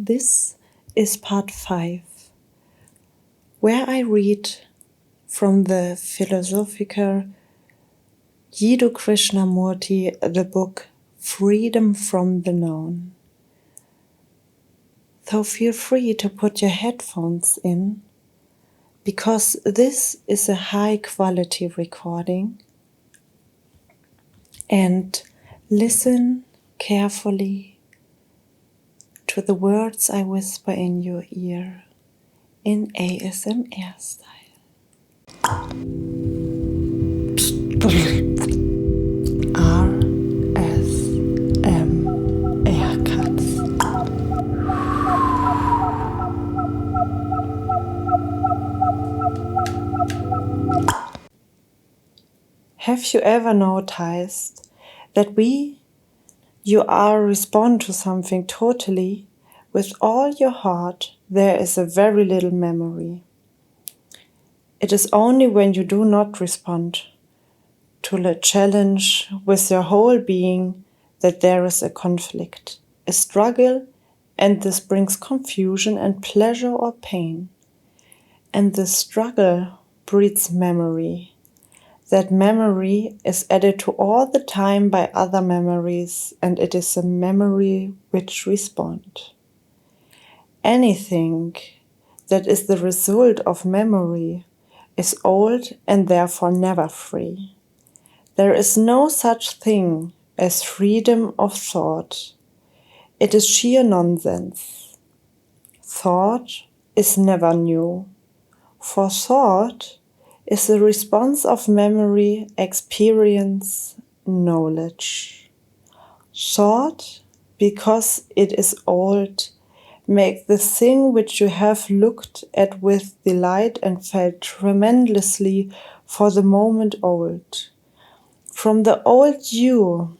This is part 5, where I read from the philosopher Krishnamurti the book Freedom from the Known. So feel free to put your headphones in, because this is a high quality recording, and listen carefully to the words I whisper in your ear in ASMR style. ASMR Katz. Have you ever noticed that you respond to something totally with all your heart, there is a very little memory. It is only when you do not respond to the challenge with your whole being that there is a conflict, a struggle, and this brings confusion and pleasure or pain. And the struggle breeds memory. That memory is added to all the time by other memories, and it is a memory which responds. Anything that is the result of memory is old and therefore never free. There is no such thing as freedom of thought. It is sheer nonsense. Thought is never new, for thought is the response of memory, experience, knowledge. Thought, because it is old, make the thing which you have looked at with delight and felt tremendously for the moment old. From the old you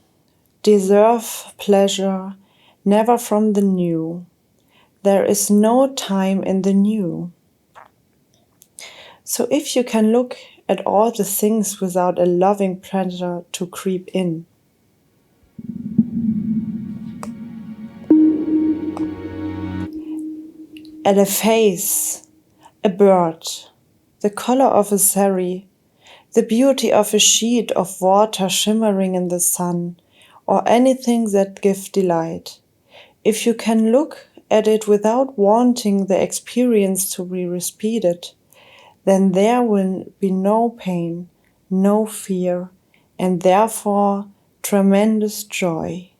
deserve pleasure, never from the new. There is no time in the new. So if you can look at all the things without a loving pleasure to creep in, at a face, a bird, the color of a sari, the beauty of a sheet of water shimmering in the sun, or anything that gives delight. If you can look at it without wanting the experience to be repeated, then there will be no pain, no fear, and therefore tremendous joy.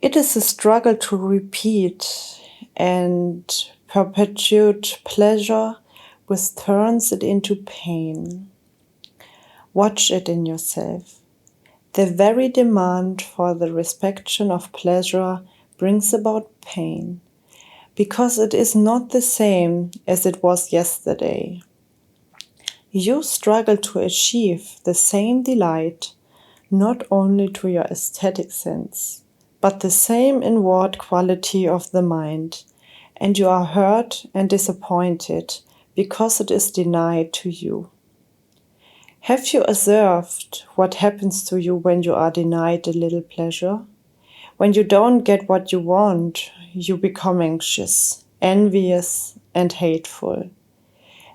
It is a struggle to repeat and perpetuate pleasure which turns it into pain. Watch it in yourself. The very demand for the restriction of pleasure brings about pain, because it is not the same as it was yesterday. You struggle to achieve the same delight, not only to your aesthetic sense, but the same inward quality of the mind, and you are hurt and disappointed because it is denied to you. Have you observed what happens to you when you are denied a little pleasure? When you don't get what you want, you become anxious, envious, and hateful.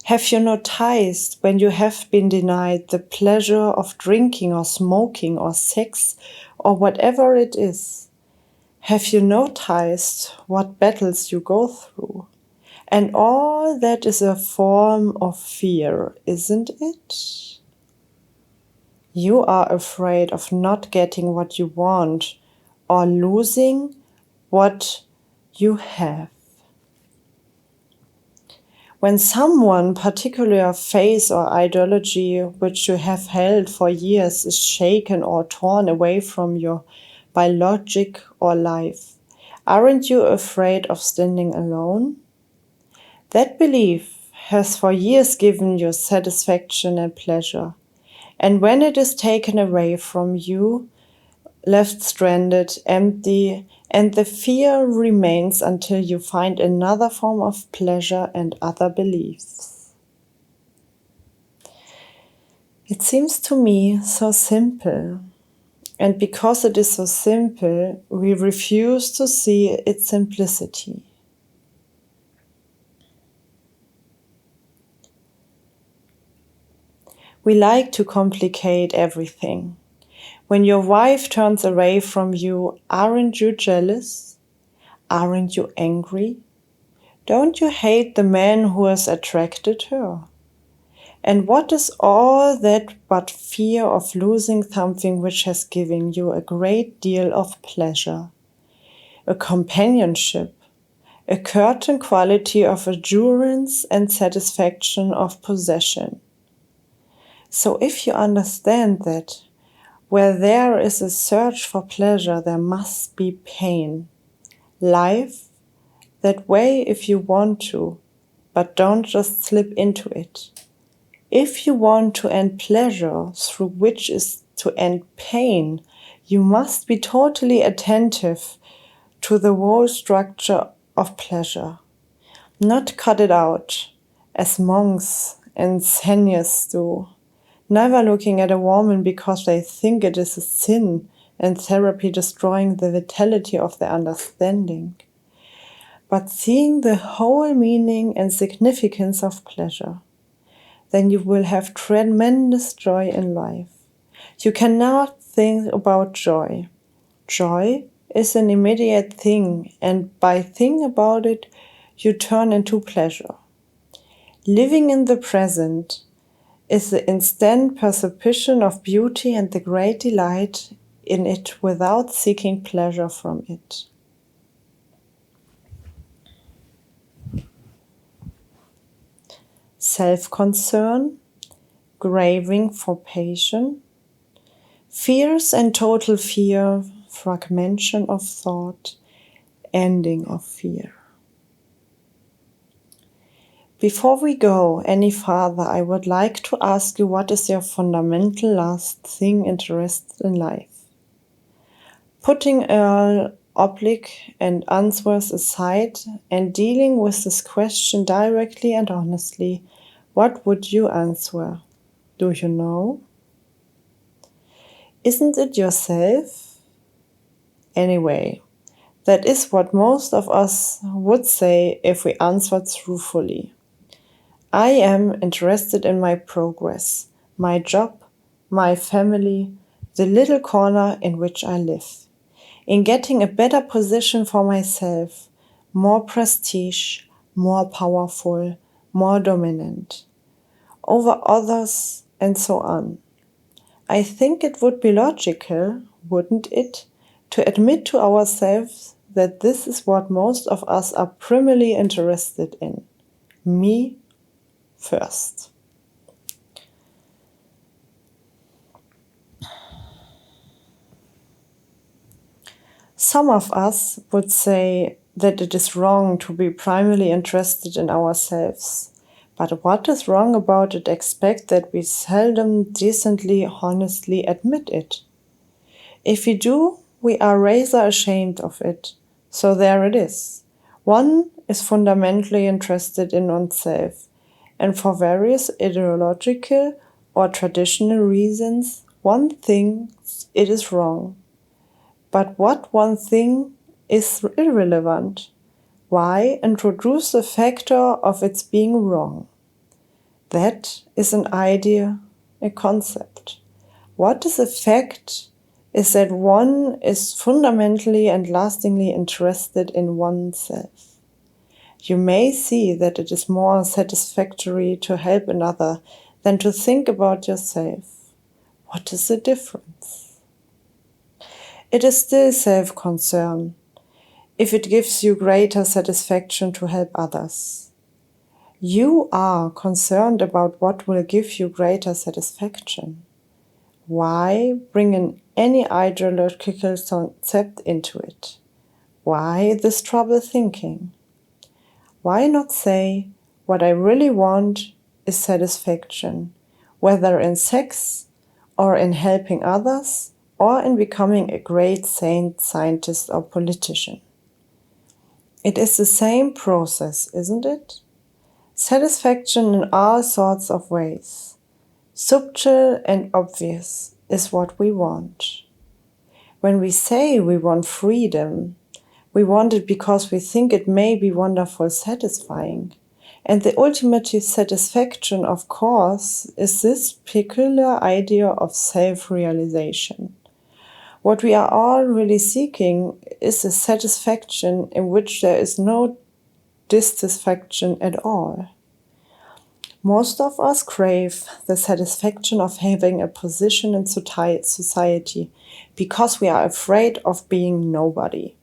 Have you noticed when you have been denied the pleasure of drinking or smoking or sex or whatever it is? Have you noticed what battles you go through? And all that is a form of fear, isn't it? You are afraid of not getting what you want or losing what you have. When someone, particularly a faith or ideology which you have held for years, is shaken or torn away from you by logic or life, aren't you afraid of standing alone? That belief has for years given you satisfaction and pleasure, and when it is taken away from you, left stranded, empty, and the fear remains until you find another form of pleasure and other beliefs. It seems to me so simple, And because it is so simple, we refuse to see its simplicity. We like to complicate everything. When your wife turns away from you, aren't you jealous? Aren't you angry? Don't you hate the man who has attracted her? And what is all that but fear of losing something which has given you a great deal of pleasure, a companionship, a certain quality of endurance and satisfaction of possession? So if you understand that, where there is a search for pleasure, there must be pain. Life that way if you want to, but don't just slip into it. If you want to end pleasure, through which is to end pain, you must be totally attentive to the whole structure of pleasure. Not cut it out, as monks and sannyas do. Never looking at a woman because they think it is a sin and therapy destroying the vitality of their understanding, but seeing the whole meaning and significance of pleasure. Then you will have tremendous joy in life. You cannot think about joy. Joy is an immediate thing, and by thinking about it, you turn into pleasure. Living in the present is the instant perception of beauty and the great delight in it without seeking pleasure from it. Self-concern, craving for passion, fears and total fear, fragmentation of thought, ending of fear. Before we go any farther, I would like to ask you, what is your fundamental last thing interested in life? Putting all oblique and answers aside and dealing with this question directly and honestly, what would you answer? Do you know? Isn't it yourself? Anyway, that is what most of us would say if we answered truthfully. I am interested in my progress, my job, my family, the little corner in which I live, in getting a better position for myself, more prestige, more powerful, more dominant, over others, and so on. I think it would be logical, wouldn't it, to admit to ourselves that this is what most of us are primarily interested in. Me first. Some of us would say that it is wrong to be primarily interested in ourselves. But what is wrong about it except that we seldom decently, honestly admit it? If we do, we are rather ashamed of it. So there it is. One is fundamentally interested in oneself, and for various ideological or traditional reasons, one thinks it is wrong. But what one thing is irrelevant? Why introduce the factor of its being wrong? That is an idea, a concept. What is a fact is that one is fundamentally and lastingly interested in oneself. You may see that it is more satisfactory to help another than to think about yourself. What is the difference? It is still self-concern, if it gives you greater satisfaction to help others. You are concerned about what will give you greater satisfaction. Why bring in any ideological concept into it? Why this trouble thinking? Why not say, what I really want is satisfaction, whether in sex or in helping others or in becoming a great saint, scientist or politician? It is the same process, isn't it? Satisfaction in all sorts of ways, subtle and obvious, is what we want. When we say we want freedom, we want it because we think it may be wonderful, satisfying. And the ultimate satisfaction, of course, is this peculiar idea of self-realization. What we are all really seeking is a satisfaction in which there is no dissatisfaction at all. Most of us crave the satisfaction of having a position in society because we are afraid of being nobody.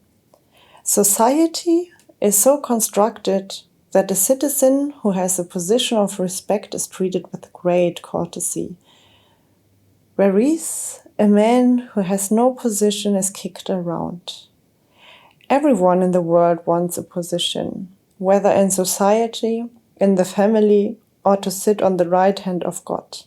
Society is so constructed that a citizen who has a position of respect is treated with great courtesy, whereas a man who has no position is kicked around. Everyone in the world wants a position, whether in society, in the family, or to sit on the right hand of God.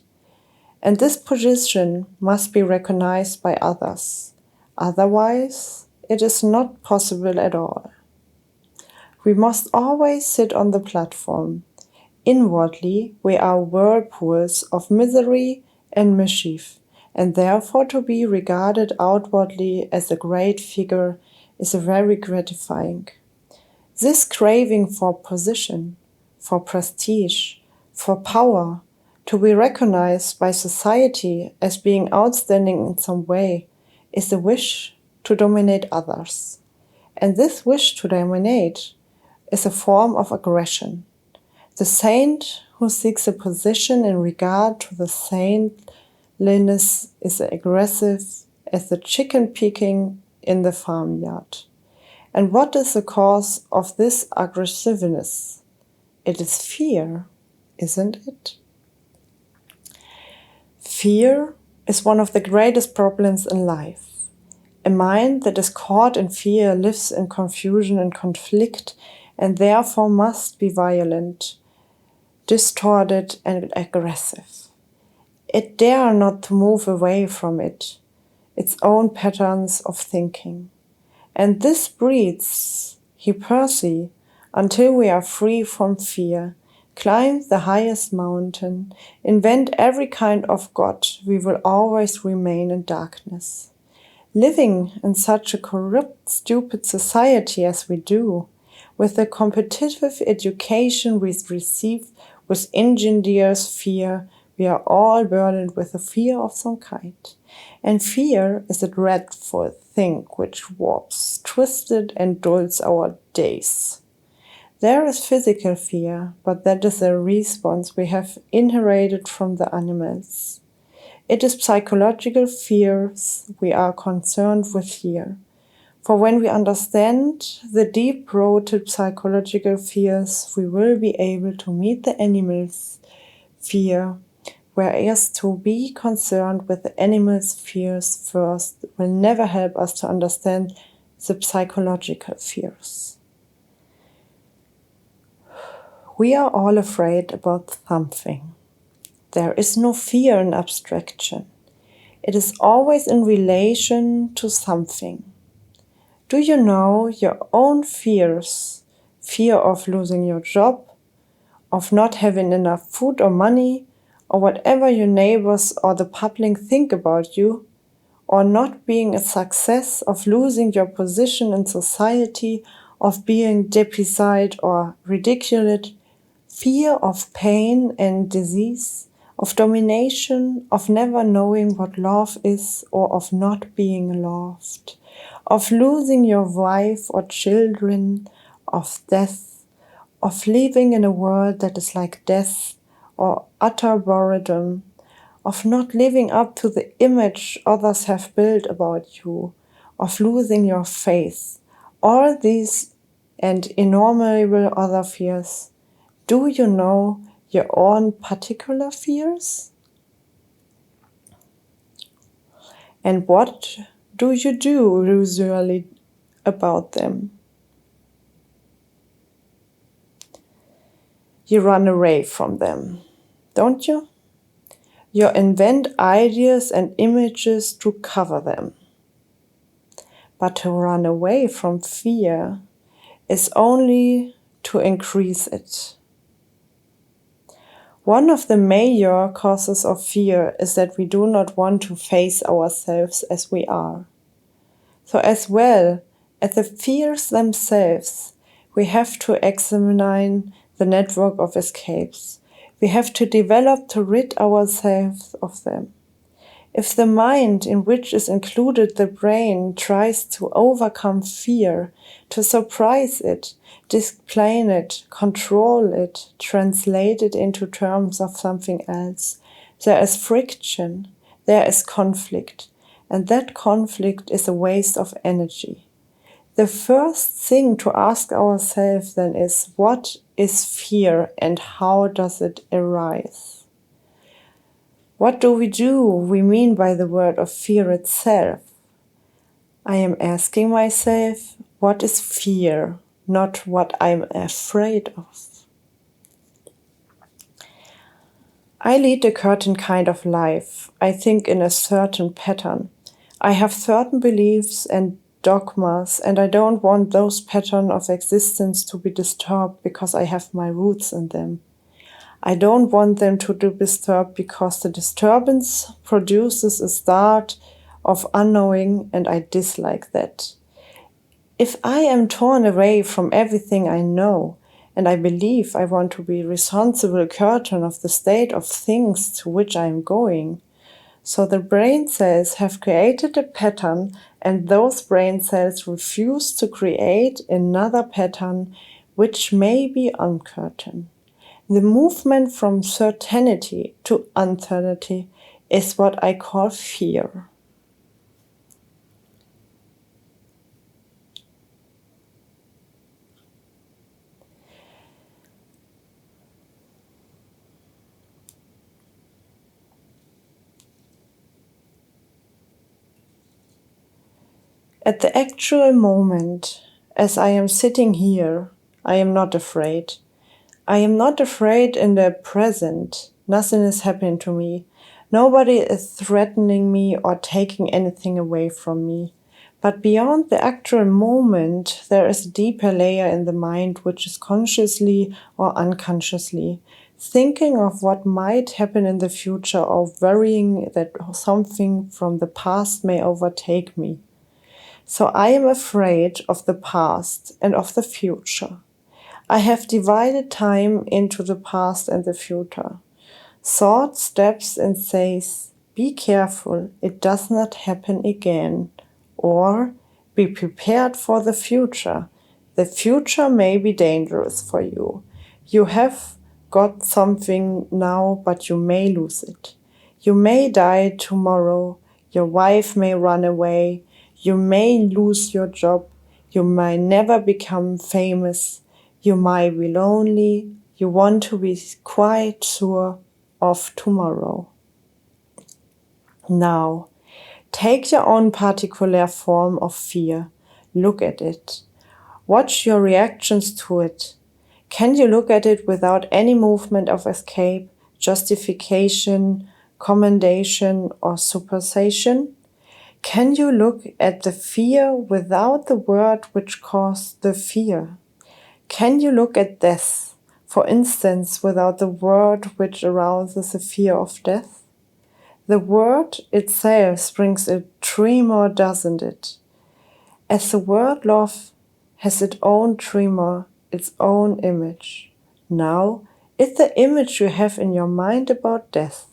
And this position must be recognized by others. Otherwise, it is not possible at all. We must always sit on the platform. Inwardly, we are whirlpools of misery and mischief, and therefore to be regarded outwardly as a great figure is very gratifying. This craving for position, for prestige, for power, to be recognized by society as being outstanding in some way, is a wish to dominate others. And this wish to dominate is a form of aggression. The saint who seeks a position in regard to the saintliness is aggressive as the chicken picking in the farmyard. And what is the cause of this aggressiveness? It is fear, isn't it? Fear is one of the greatest problems in life. A mind that is caught in fear lives in confusion and conflict, and therefore must be violent, distorted, and aggressive. It dare not to move away from its own patterns of thinking. And this breeds hypocrisy until we are free from fear, climb the highest mountain, invent every kind of God, we will always remain in darkness. Living in such a corrupt, stupid society as we do, with the competitive education we receive with ingenious fear, we are all burdened with a fear of some kind. And fear is a dreadful thing which warps, twists, and dulls our days. There is physical fear, but that is a response we have inherited from the animals. It is psychological fears we are concerned with here. For when we understand the deep-rooted psychological fears, we will be able to meet the animals' fear, whereas to be concerned with the animals' fears first will never help us to understand the psychological fears. We are all afraid about something. There is no fear in abstraction. It is always in relation to something. Do you know your own fears? Fear of losing your job, of not having enough food or money, or whatever your neighbors or the public think about you, or not being a success, of losing your position in society, of being deprived or ridiculed, fear of pain and disease, of domination, of never knowing what love is or of not being loved, of losing your wife or children, of death, of living in a world that is like death or utter boredom, of not living up to the image others have built about you, of losing your faith. All these and innumerable other fears. Do you know your own particular fears? And what do you do usually about them? You run away from them, don't you? You invent ideas and images to cover them. But to run away from fear is only to increase it. One of the major causes of fear is that we do not want to face ourselves as we are. So as well as the fears themselves, we have to examine the network of escapes. We have to develop to rid ourselves of them. If the mind, in which is included the brain, tries to overcome fear, to surprise it, explain it, control it, translate it into terms of something else, there is friction, there is conflict, and that conflict is a waste of energy. The first thing to ask ourselves then is, what is fear and how does it arise? What do we mean by the word of fear itself? I am asking myself, what is fear, not what I'm afraid of. I lead a certain kind of life, I think in a certain pattern. I have certain beliefs and dogmas, and I don't want those patterns of existence to be disturbed because I have my roots in them. I don't want them to be disturbed because the disturbance produces a start of unknowing, and I dislike that. If I am torn away from everything I know, and I believe I want to be responsible curtain of the state of things to which I am going, so the brain cells have created a pattern, and those brain cells refuse to create another pattern which may be uncertain. The movement from certainty to uncertainty is what I call fear. At the actual moment, as I am sitting here, I am not afraid. I am not afraid in the present. Nothing is happening to me. Nobody is threatening me or taking anything away from me. But beyond the actual moment, there is a deeper layer in the mind which is consciously or unconsciously thinking of what might happen in the future or worrying that something from the past may overtake me. So I am afraid of the past and of the future. I have divided time into the past and the future. Thought steps and says, be careful, it does not happen again. Or, be prepared for the future. The future may be dangerous for you. You have got something now, but you may lose it. You may die tomorrow. Your wife may run away. You may lose your job. You might never become famous. You might be lonely. You want to be quite sure of tomorrow. Now, take your own particular form of fear. Look at it. Watch your reactions to it. Can you look at it without any movement of escape, justification, commendation, or superstition? Can you look at the fear without the word which caused the fear? Can you look at death, for instance, without the word which arouses the fear of death? The word itself springs a tremor, doesn't it? As the word love has its own tremor, its own image. Now, it's the image you have in your mind about death,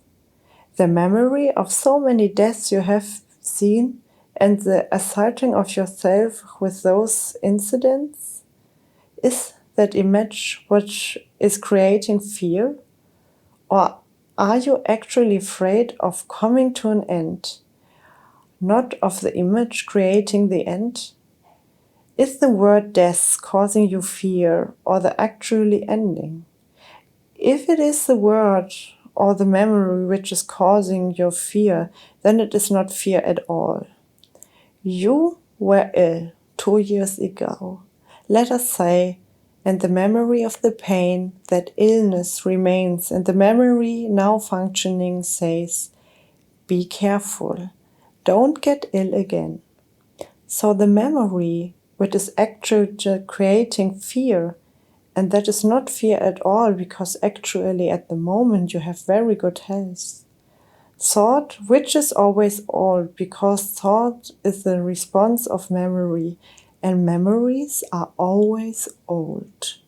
the memory of so many deaths you have seen, and the assaulting of yourself with those incidents? Is that image which is creating fear? Or are you actually afraid of coming to an end, not of the image creating the end? Is the word death causing you fear or the actually ending? If it is the word or the memory which is causing your fear, then it is not fear at all. You were ill 2 years ago, let us say, and the memory of the pain, that illness remains, and the memory now functioning says, be careful, don't get ill again. So the memory, which is actually creating fear, and that is not fear at all, because actually at the moment you have very good health. Thought, which is always old, because thought is the response of memory, and memories are always old.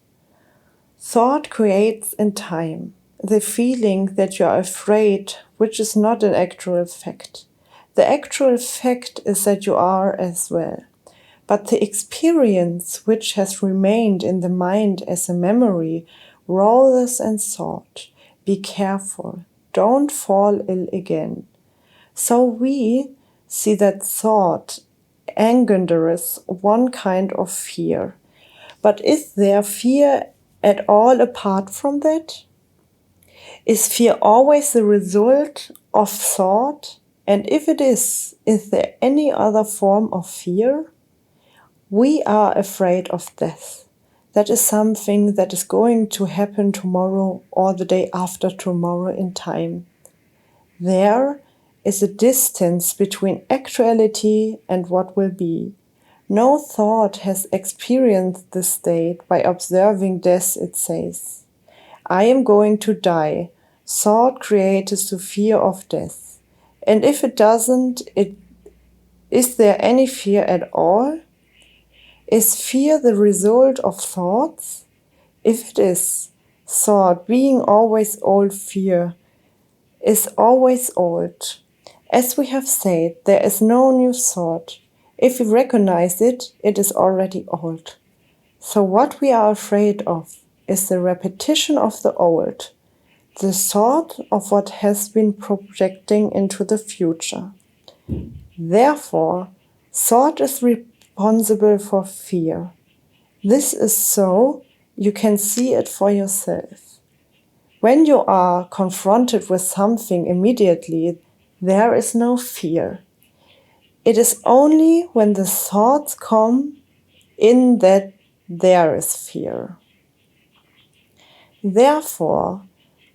Thought creates in time the feeling that you are afraid, which is not an actual fact. The actual fact is that you are as well. But the experience which has remained in the mind as a memory rather than thought. Be careful, don't fall ill again. So we see that thought engenders one kind of fear. But is there fear at all apart from that? Is fear always the result of thought? And if it is there any other form of fear? We are afraid of death. That is something that is going to happen tomorrow or the day after tomorrow in time. There is a distance between actuality and what will be. No thought has experienced this state by observing death, it says. I am going to die. Thought creates the fear of death. And if it doesn't, is there any fear at all? Is fear the result of thoughts? If it is, thought, being always old, fear is always old. As we have said, there is no new thought. If we recognize it, it is already old. So what we are afraid of is the repetition of the old, the thought of what has been projecting into the future. Therefore, thought is responsible for fear. This is so you can see it for yourself. When you are confronted with something immediately, there is no fear. It is only when the thoughts come in that there is fear. Therefore,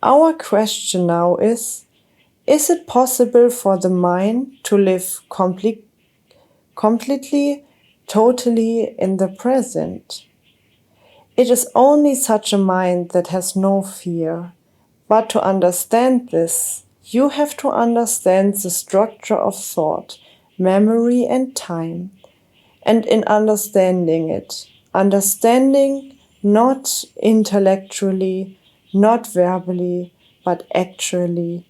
our question now is it possible for the mind to live completely, totally in the present? It is only such a mind that has no fear. But to understand this, you have to understand the structure of thought, memory and time. And in understanding it, understanding not intellectually, not verbally, but actually,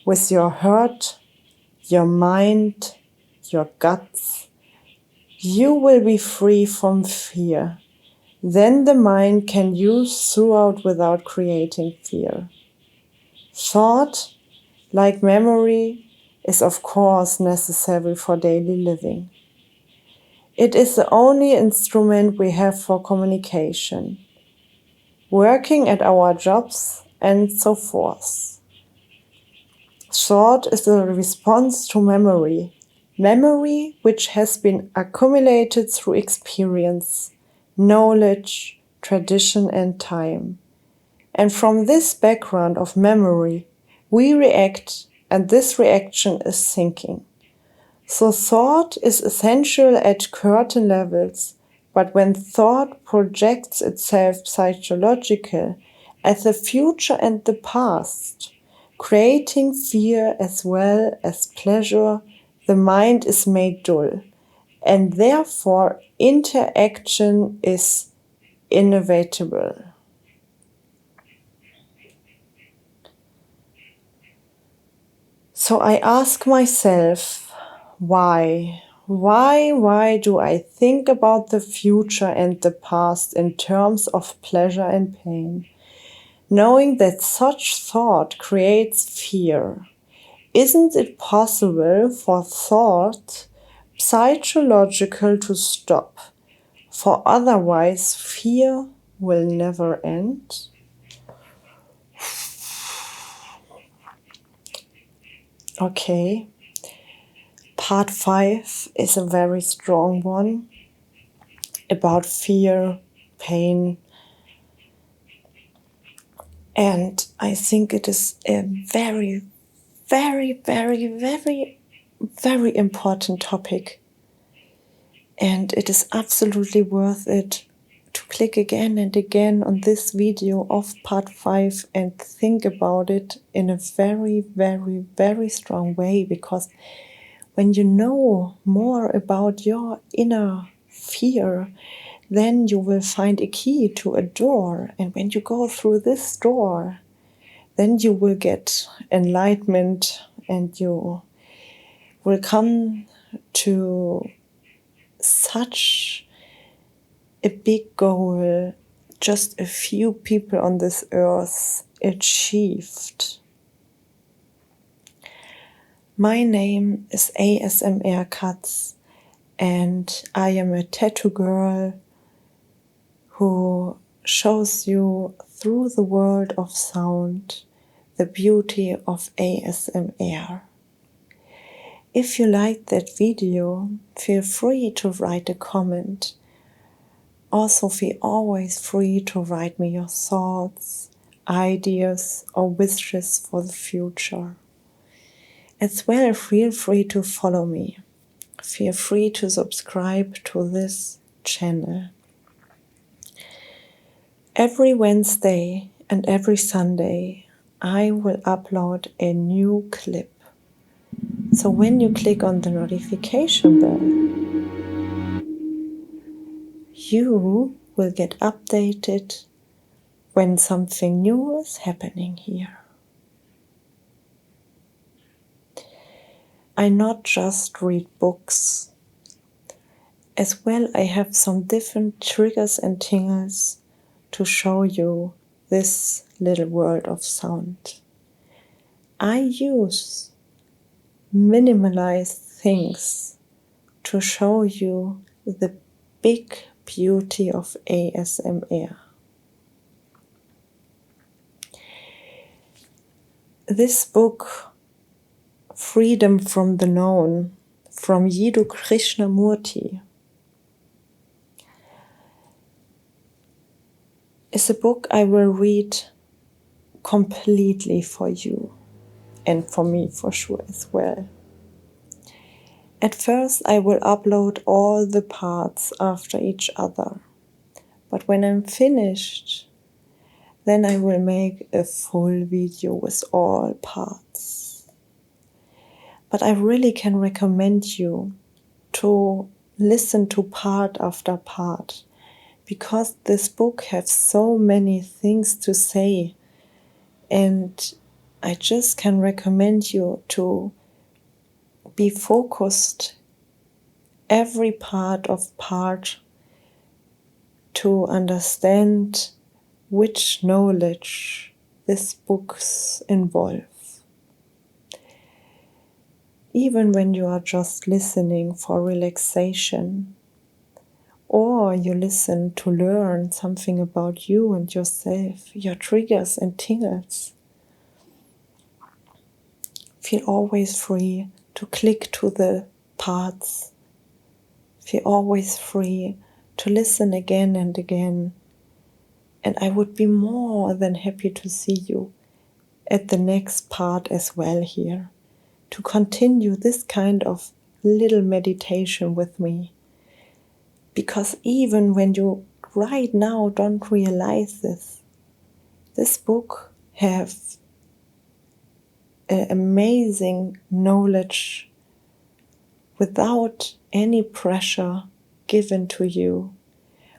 with your heart, your mind, your guts, you will be free from fear. Then the mind can use throughout without creating fear. Thought, like memory, is of course necessary for daily living. It is the only instrument we have for communication, working at our jobs and so forth. Thought is a response to memory, memory which has been accumulated through experience, knowledge, tradition and time. And from this background of memory, we react, and this reaction is thinking. So thought is essential at certain levels, but when thought projects itself psychological as the future and the past, creating fear as well as pleasure, the mind is made dull, and therefore interaction is inevitable. So I ask myself, why? Why do I think about the future and the past in terms of pleasure and pain, knowing that such thought creates fear? Isn't it possible for thought, psychological, to stop? For otherwise fear will never end. Okay. Part 5 is a very strong one about fear, pain, and I think it is a very, very, very, very, very important topic, and it is absolutely worth it to click again and again on this video of part 5 and think about it in a very, very, very strong way, because when you know more about your inner fear, then you will find a key to a door. And when you go through this door, then you will get enlightenment and you will come to such a big goal just a few people on this earth achieved. My name is ASMR Katz, and I am a tattoo girl who shows you through the world of sound the beauty of ASMR. If you liked that video, feel free to write a comment. Also, feel always free to write me your thoughts, ideas, or wishes for the future. As well, feel free to follow me. Feel free to subscribe to this channel. Every Wednesday and every Sunday, I will upload a new clip. So when you click on the notification bell, you will get updated when something new is happening here. I not just read books. As well, I have some different triggers and tingles to show you this little world of sound. I use minimalized things to show you the big beauty of ASMR. This book, Freedom from the Known, from Krishnamurti, is a book I will read completely for you and for me for sure as well. At first I will upload all the parts after each other, but when I'm finished, then I will make a full video with all parts. But I really can recommend you to listen to part after part, because this book has so many things to say, and I just can recommend you to be focused every part to understand which knowledge this books involve. Even when you are just listening for relaxation, or you listen to learn something about you and yourself, your triggers and tingles, feel always free to click to the parts. Feel always free to listen again and again. And I would be more than happy to see you at the next part as well here, to continue this kind of little meditation with me. Because even when you right now don't realize this book has amazing knowledge without any pressure given to you,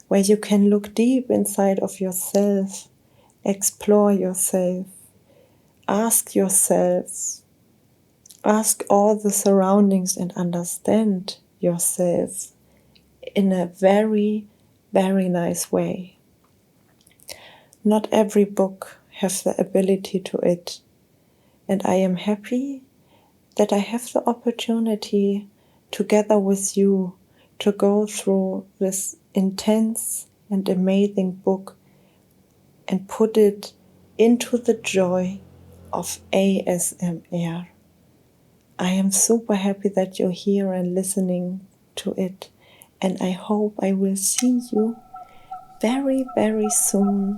where you can look deep inside of yourself, explore yourself, ask all the surroundings and understand yourself in a very, very nice way. Not every book has the ability to it, and I am happy that I have the opportunity together with you to go through this intense and amazing book and put it into the joy of ASMR. I am super happy that you're here and listening to it, and I hope I will see you very, very soon